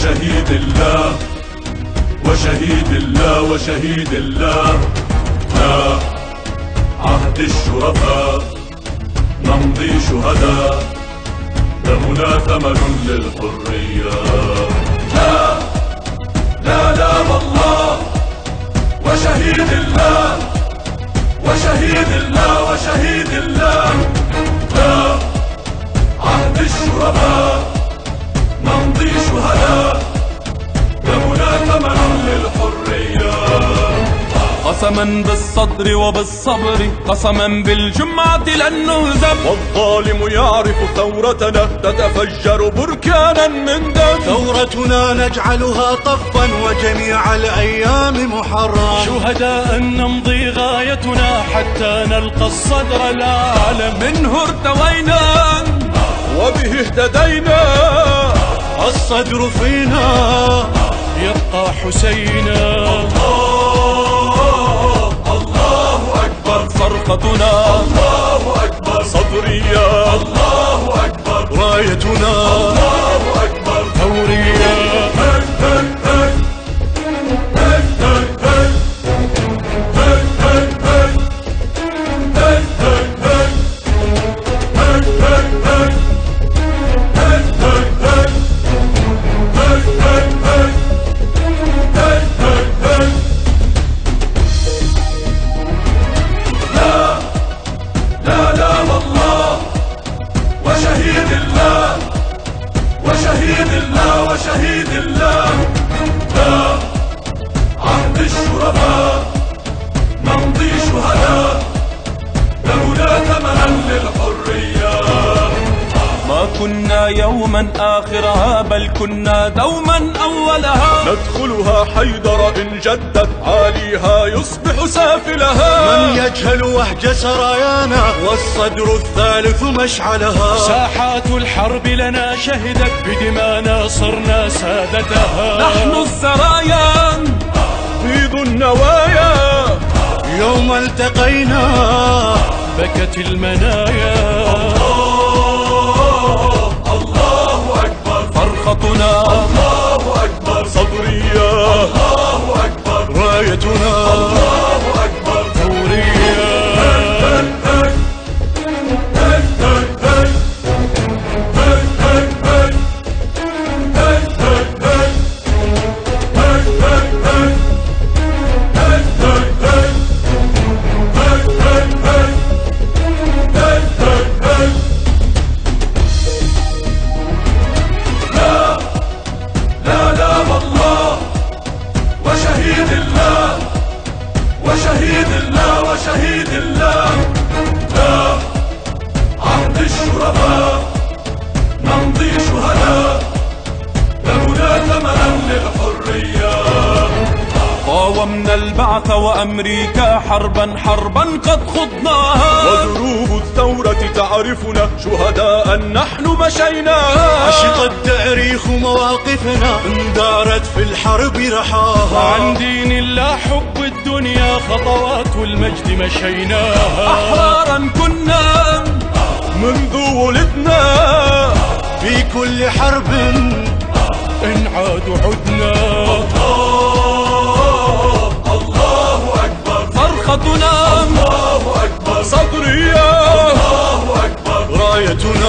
وشهيد الله وشهيد الله وشهيد الله. لا عهد الشرفاء نمضي شهداء، دمنا ثمن للحرية. لا لا لا والله وشهيد الله وشهيد الله وشهيد الله. لا عهد الشرفاء نمضي شهداء، دمنا ثمن للحرية. قسما بالصدر وبالصبر، قسما بالجمعة لن نهزم. والظالم يعرف ثورتنا تتفجر بركانا من دم. ثورتنا نجعلها طفا وجميع الأيام محرم. شهداء نمضي غايتنا حتى نلقى الصدر العالم. منه ارتوينا وبه اهتدينا، الصدر فينا يبقى حسينا. الله أكبر صرختنا، الله أكبر صدرية، الله أكبر رايتنا، الله أكبر ثورية. وشهيد الله وشهيد الله وشهيد الله. لا عهد الشرفاء نمضي شهداء، دمنا ثمنا للحرية. ما كنا يوما آخرها بل كنا دوما أولها. ندخلها حيدر إن جدت عاليها يصبح سافلها. من يجهل وهج سرايانا والصدر الثالث مشعلها. ساحات الحرب لنا شهدت بدمانا صرنا سادتها. نحن السرايا بيض النوايا، يوم التقينا بكت المنايا. الله أكبر صرختنا، الله أكبر صدرية، الله أكبر رايتنا، الله أكبر ثورية. وشهيد الله وشهيد الله وشهيد الله. لا عهد الشرفاء نمضي شهداء، دمنا ثمنا للحرية. قاومنا البعث وأمريكا حربا حربا قد خضناها. ودروب الثورة تعرفنا شهداء نحن مشيناها. عشق التاريخ مواقفنا اندارت في الحرب رحاها. عن دين الله حب الدنيا خطوات المجد مشيناها. أحرارا كنا منذ ولدنا، في كل حرب إن عادوا عدنا. الله أكبر صرختنا، الله أكبر صدرية، الله أكبر رايتنا،